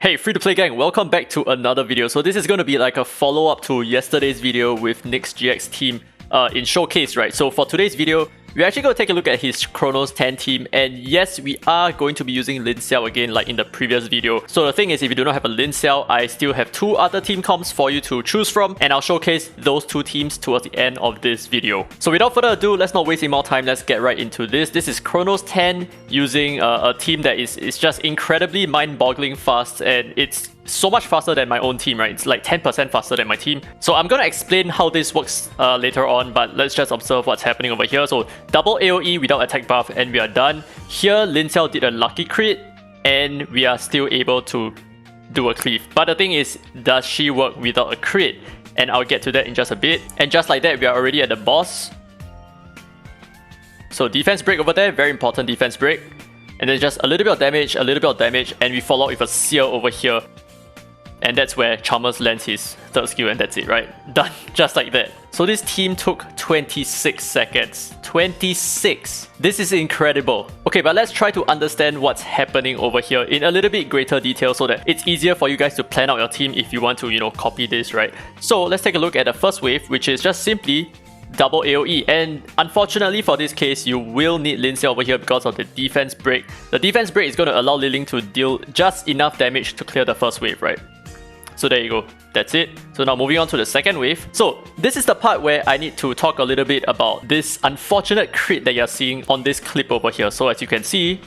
Hey free-to-play gang, welcome back to another video. So this is going to be like a follow-up to yesterday's video with Nyxgx team in Showcase, right? So for today's video, we're actually going to take a look at his Kronos 10 team, and yes, we are going to be using Lin Xiao again like in the previous video. So the thing is, if you do not have a Lin Xiao, I still have two other team comps for you to choose from, and I'll showcase those two teams towards the end of this video. So without further ado, let's not waste any more time, let's get right into this. This is Kronos 10 using a team that is just incredibly mind-boggling fast, and it's so much faster than my own team, right? It's like 10% faster than my team. So I'm gonna explain how this works later on, but let's just observe what's happening over here. So double AoE without attack buff and we are done. Here Lin Xiao did a lucky crit and we are still able to do a cleave. But the thing is, does she work without a crit? And I'll get to that in just a bit. And just like that, we are already at the boss. So defense break over there, very important defense break. And then just a little bit of damage, and we follow up with a seer over here. And that's where Chalmers lands his third skill, and that's it, right? Done, just like that. So this team took 26 seconds. 26! This is incredible. Okay, but let's try to understand what's happening over here in a little bit greater detail so that it's easier for you guys to plan out your team if you want to, you know, copy this, right? So let's take a look at the first wave, which is just simply double AoE, and unfortunately for this case, you will need Lin Xiao over here because of the defense break. The defense break is going to allow Liling to deal just enough damage to clear the first wave, right? So there you go, that's it. So now moving on to the second wave. So this is the part where I need to talk a little bit about this unfortunate crit that you're seeing on this clip over here. So as you can see,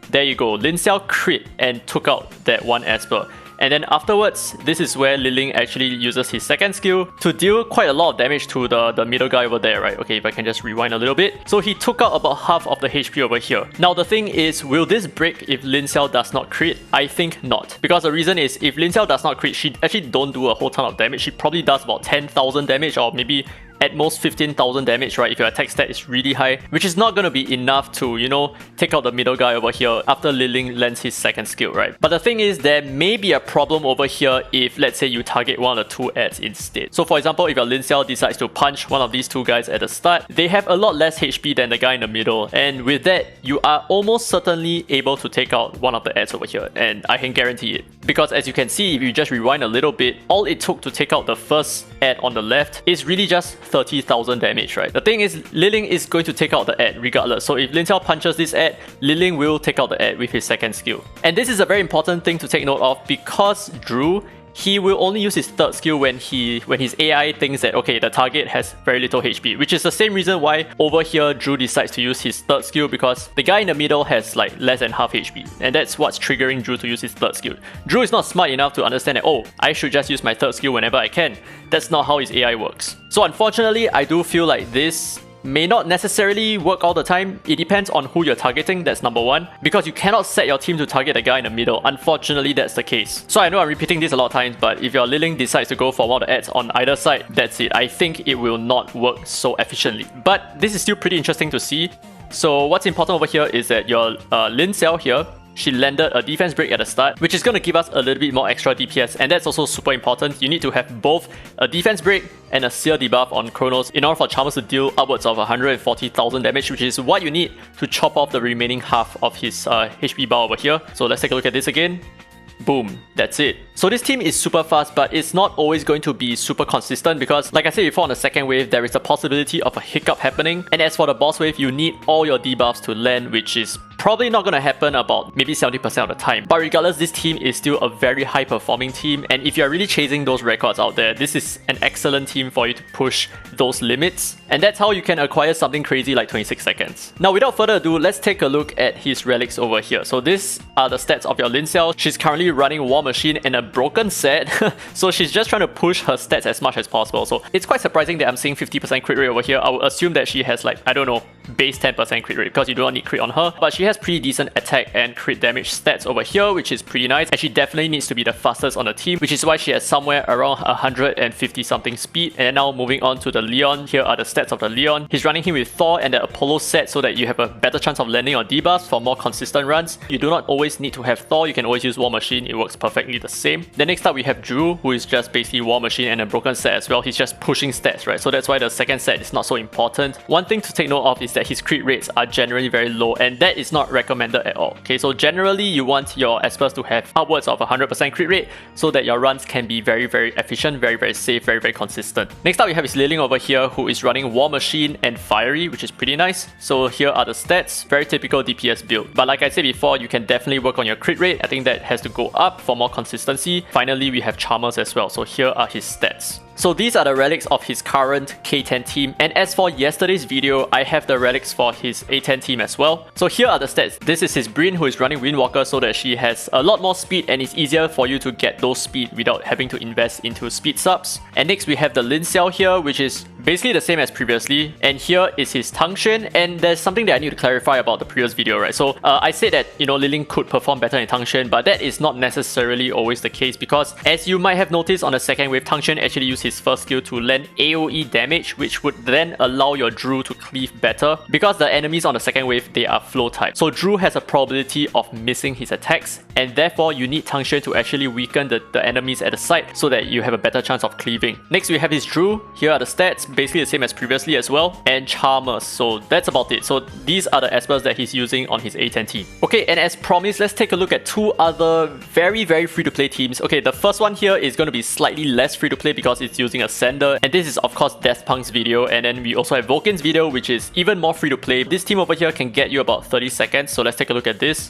there you go, Lin Xiao crit and took out that one Esper. And then afterwards, this is where Liling actually uses his second skill to deal quite a lot of damage to the middle guy over there, right? Okay, if I can just rewind a little bit. So he took out about half of the HP over here. Now the thing is, will this break if Lin Xiao does not crit? I think not. Because the reason is, if Lin Xiao does not crit, she actually don't do a whole ton of damage. She probably does about 10,000 damage or maybe at most 15,000 damage, right? If your attack stat is really high, which is not going to be enough to, you know, take out the middle guy over here after Liling lands his second skill, right? But the thing is, there may be a problem over here if, let's say, you target one of the two ads instead. So for example, if your Lin Xiao decides to punch one of these two guys at the start, they have a lot less HP than the guy in the middle, and with that, you are almost certainly able to take out one of the ads over here, and I can guarantee it. Because as you can see, if you just rewind a little bit, all it took to take out the first ad on the left is really just 30,000 damage, right? The thing is, Liling is going to take out the ad regardless. So if Lin Xiao punches this ad, Liling will take out the ad with his second skill. And this is a very important thing to take note of because Drew, he will only use his third skill when his AI thinks that, okay, the target has very little HP, which is the same reason why over here Drew decides to use his third skill, because the guy in the middle has like less than half HP, and that's what's triggering Drew to use his third skill. Drew is not smart enough to understand that, oh, I should just use my third skill whenever I can. That's not how his AI works. So unfortunately, I do feel like this may not necessarily work all the time. It depends on who you're targeting, that's number one, because you cannot set your team to target the guy in the middle. Unfortunately, that's the case. So I know I'm repeating this a lot of times, but if your Liling decides to go for one of the ads on either side, that's it. I think it will not work so efficiently. But this is still pretty interesting to see. So what's important over here is that your Lin Xiao here, she landed a defense break at the start, which is going to give us a little bit more extra DPS, and that's also super important. You need to have both a defense break and a seer debuff on Kronos in order for Chalmers to deal upwards of 140,000 damage, which is what you need to chop off the remaining half of his HP bar over here. So let's take a look at this again. Boom, that's it. So this team is super fast, but it's not always going to be super consistent because, like I said before, on the second wave, there is a possibility of a hiccup happening. And as for the boss wave, you need all your debuffs to land, which is probably not going to happen about maybe 70% of the time. But regardless, this team is still a very high performing team, and if you're really chasing those records out there, this is an excellent team for you to push those limits, and that's how you can acquire something crazy like 26 seconds. Now without further ado, let's take a look at his relics over here. So these are the stats of your Lin Xiao. She's currently running War Machine and a broken set, so she's just trying to push her stats as much as possible. So it's quite surprising that I'm seeing 50% crit rate over here. I would assume that she has like, I don't know, base 10% crit rate because you do not need crit on her, but she has pretty decent attack and crit damage stats over here, which is pretty nice, and she definitely needs to be the fastest on the team, which is why she has somewhere around 150 something speed. And now moving on to the Leon, here are the stats of the Leon. He's running him with Thor and the Apollo set so that you have a better chance of landing on debuffs for more consistent runs. You do not always need to have Thor, you can always use War Machine, it works perfectly the same. Then next up we have Drew, who is just basically War Machine and a broken set as well. He's just pushing stats, right? So that's why the second set is not so important. One thing to take note of is that his crit rates are generally very low, and that is not not recommended at all. Okay, so generally you want your espers to have upwards of 100% crit rate so that your runs can be very efficient, very safe, very consistent. Next up we have his Liling over here, who is running War Machine and Fiery, which is pretty nice. So here are the stats, very typical DPS build. But like I said before, you can definitely work on your crit rate. I think that has to go up for more consistency. Finally, we have Charmers as well. So here are his stats. So these are the relics of his current K10 team, and as for yesterday's video, I have the relics for his A10 team as well. So here are the stats. This is his Brynn, who is running Windwalker, so that she has a lot more speed and it's easier for you to get those speed without having to invest into speed subs. And next we have the Lin Xiao here, which is basically the same as previously, and here is his Tang Xuan. And there's something that I need to clarify about the previous video, right? So I said that, you know, Liling could perform better in Tang Xuan, but that is not necessarily always the case, because as you might have noticed on the second wave, Tang Xuan actually used his first skill to land AoE damage, which would then allow your Drew to cleave better, because the enemies on the second wave, they are flow type. So Drew has a probability of missing his attacks, and therefore you need Tang Xuan to actually weaken the enemies at the side so that you have a better chance of cleaving. Next we have his Drew. Here are the stats, basically the same as previously as well, and Charmers. So that's about it. So these are the espers that he's using on his A10 team. Okay, and as promised, let's take a look at two other very free-to-play teams. Okay, the first one here is going to be slightly less free-to-play because it's using a Sender, and this is of course Deathpunk's video, and then we also have Volkin's video, which is even more free-to-play. This team over here can get you about 30 seconds, so let's take a look at this.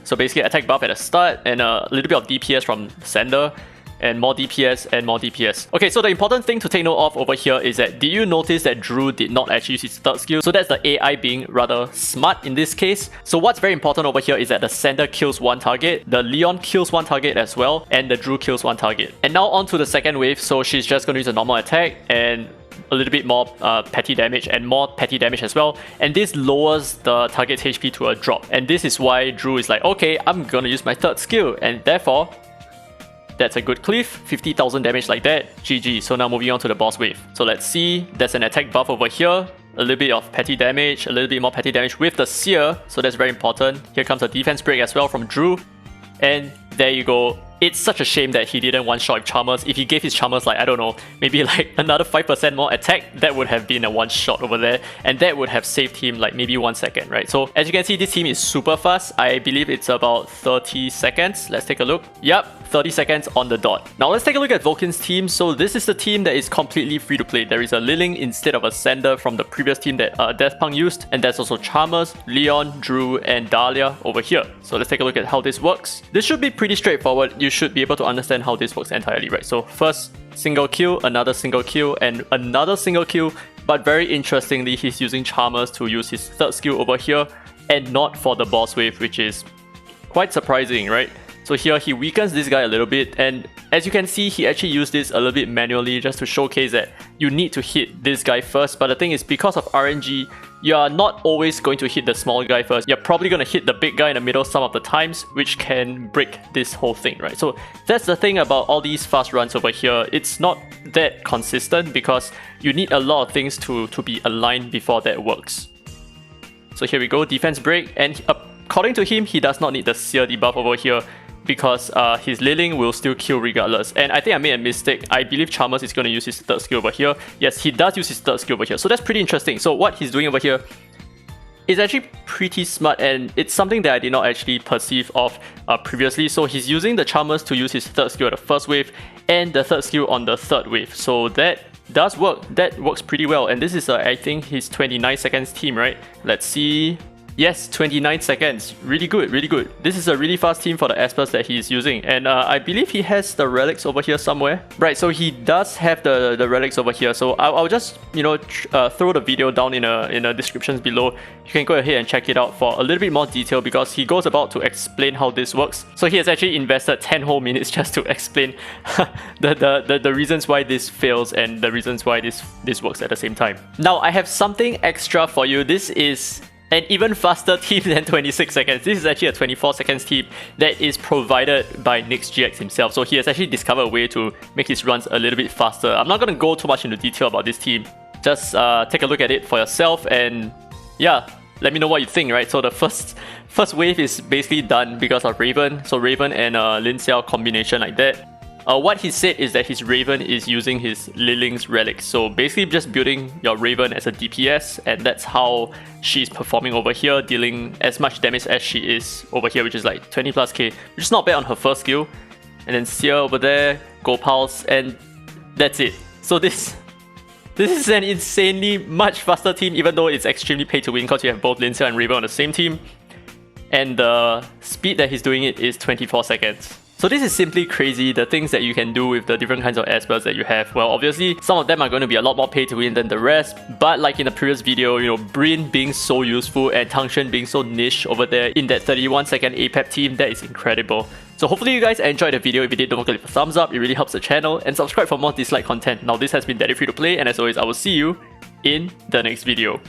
So basically attack buff at the start and a little bit of DPS from Sender, and more DPS and more DPS. Okay, so the important thing to take note of over here is that, did you notice that Drew did not actually use his third skill? So that's the AI being rather smart in this case. So what's very important over here is that the Sender kills one target, the Leon kills one target as well, and the Drew kills one target. And now on to the second wave. So she's just going to use a normal attack and a little bit more petty damage and more petty damage as well, and this lowers the target's HP to a drop. And this is why Drew is like, okay, I'm gonna use my third skill, and therefore that's a good cleave, 50,000 damage like that, GG. So now moving on to the boss wave. So let's see, there's an attack buff over here, a little bit of petty damage, a little bit more petty damage with the Seer, so that's very important. Here comes a defense break as well from Drew, and there you go. It's such a shame that he didn't one-shot with Charmers. If he gave his Charmers like, I don't know, maybe like another 5% more attack, that would have been a one-shot over there, and that would have saved him like maybe 1 second, right? So as you can see, this team is super fast. I believe it's about 30 seconds. Let's take a look. Yep, 30 seconds on the dot. Now let's take a look at Volkin's team. So this is the team that is completely free to play. There is a Liling instead of a Sender from the previous team that Deathpunk used, and there's also Charmers, Leon, Drew, and Dahlia over here. So let's take a look at how this works. This should be pretty straightforward. You should be able to understand how this works entirely, right? So first single kill, another single kill, and another single kill. But very interestingly, he's using Charmers to use his third skill over here, and not for the boss wave, which is quite surprising, right? So here he weakens this guy a little bit, and as you can see, he actually used this a little bit manually just to showcase that you need to hit this guy first. But the thing is, because of RNG, you are not always going to hit the small guy first. You're probably going to hit the big guy in the middle some of the times, which can break this whole thing, right? So that's the thing about all these fast runs over here. It's not that consistent because you need a lot of things to be aligned before that works. So here we go, defense break, and according to him, he does not need the Seer debuff over here, because his Liling will still kill regardless. And I think I made a mistake. I believe Charmers is going to use his third skill over here. Yes, he does use his third skill over here. So that's pretty interesting. So what he's doing over here is actually pretty smart, and it's something that I did not actually perceive of previously. So he's using the Charmers to use his third skill at the first wave and the third skill on the third wave. So that does work. That works pretty well. And this is, I think, his 29 seconds team, right? Let's see. Yes, 29 seconds. Really good, really good. This is a really fast team for the espers that he is using. And I believe he has the relics over here somewhere. Right, so he does have the relics over here. So I'll just, you know, throw the video down in the descriptions below. You can go ahead and check it out for a little bit more detail, because he goes about to explain how this works. So he has actually invested 10 whole minutes just to explain the reasons why this fails and the reasons why this works at the same time. Now, I have something extra for you. This is an even faster team than 26 seconds. This is actually a 24 seconds team that is provided by Nyxgx himself. So he has actually discovered a way to make his runs a little bit faster. I'm not going to go too much into detail about this team. Just take a look at it for yourself, and yeah, let me know what you think, right? So the first wave is basically done because of Raven. So Raven and Lin Xiao combination like that. What he said is that his Raven is using his Liling's Relics. So basically just building your Raven as a DPS, and that's how she's performing over here, dealing as much damage as she is over here, which is like 20 plus K, which is not bad on her first skill. And then Seer over there, Go Pulse, and that's it. So this is an insanely much faster team, even though it's extremely pay to win because you have both Linseer and Raven on the same team. And the speed that he's doing it is 24 seconds. So this is simply crazy, the things that you can do with the different kinds of S-Bells that you have. Well, obviously, some of them are going to be a lot more pay to win than the rest, but like in the previous video, you know, Brynn being so useful and Tangshan being so niche over there in that 31-second APEP team, that is incredible. So hopefully you guys enjoyed the video. If you did, don't forget to leave a thumbs up, it really helps the channel, and subscribe for more Dislyte content. Now this has been Daddy Free to Play, and as always, I will see you in the next video.